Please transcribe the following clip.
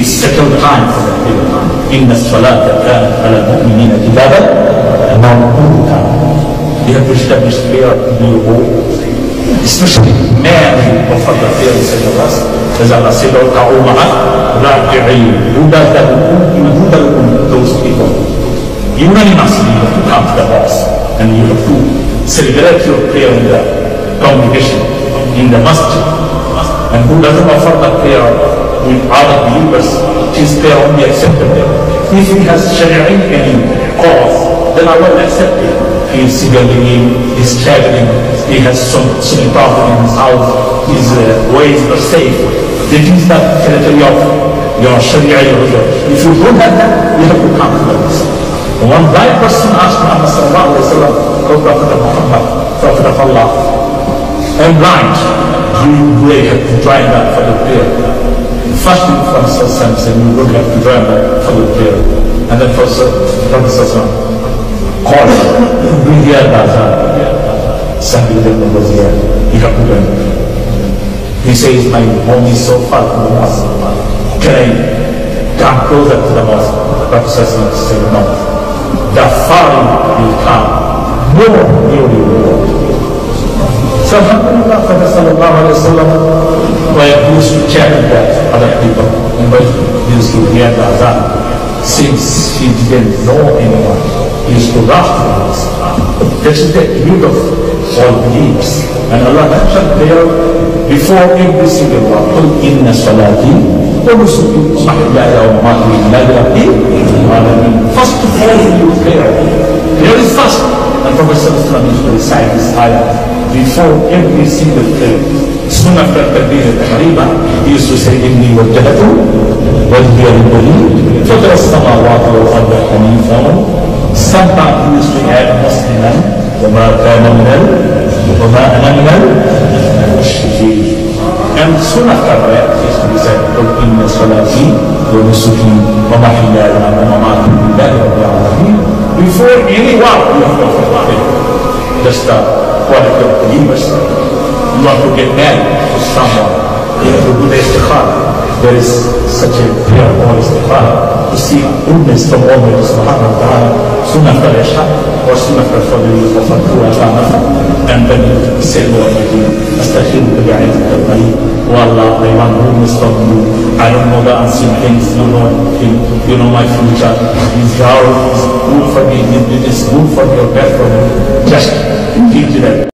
settled time for the prayer. إِنَّ الصَّلَاةَ كَانَتْ عَلَى الْمُؤْمِنِينَ كِتَابًا مَوْقُوتًا. You have to establish prayer in your home, especially men who offer the prayer in us. As Allah said, who does that? Those people. Unanimously, you have to come to the mosque and you have to celebrate your prayer in the congregation, in the masjid. And who doesn't offer the prayer with other believers, his prayer only accepted there. If he has Shari'i any cause, then I will accept it. He is civilian, he is traveling, he has some problem in his house, his ways are safe. That is the territory of your Sharia religion. If you don't have that, you have to come to the mosque. One blind person asked Muhammad sallallahu alayhi wa sallam, O Prophet of Muhammad, Prophet of Allah, I'm blind. You will have to join that for the prayer. The first thing the Prophet sallallahu said, you will have to join that for the prayer. And then Prophet sallallahu called him, bring here the azan. Somebody was here. He have to join. He says, my home is so far from the mosque. Can I come closer to the mosque? The Prophet said, no. The farther you come, more near you will. So alhamdulillah, Prophet sallallahu alayhi wa sallam used to chat with other people and used to hear the azan. Since he didn't know anyone, he used to rush to the mosque. This is the need of all beliefs. And Allah mentioned there before every single one, قُلْ إِنَّ صَلَاتِي وَنُسُكِي وَمَحْيَايَ وَمَمَاتِي لِلَّهِ رَبِّ الْعَالَمِينَ. First of all, you prayer. Prayer is first. And Prophet sallallahu alayhi wa sallam used to recite this ayah before every single prayer. Soon after Takbir al-Tahriba, he used to say, إِنِّي وَجَّهَتُ وَجْهِيَ لِلَّهِ فَطَرَ السَّمَاوَاتِ وَالْأَرْضِ حَنِيفًا. Sometimes he used to add Musliman, وَمَا أَنَا مِنَ الْمُشْرِكِينَ. And soon after that, he used to be said, قُلْ إِنَّ صَلَاتِي وَنُسُكِي وَمَحْيَايَ وَمَمَاتِي لِلَّهِ رَبِّ الْعَالَمِينَ. Before any one, you have to offer prayer. Just the quality of believers. You want to get married to someone, you have to do the istikhara. There is such a prayer called istikhara to seek goodness from Almighty subhanahu wa ta'ala. Soon after Isha or soon after Fajr, you offer dua ta'ala, and then you say to Almighty, Astaghfiruka bi'izzatika al-Ghani. Oh Allah, I want goodness from you. I don't know the unseen things, you know my future. This hour is good for me, it is good for me or bad for me. Just keep to that.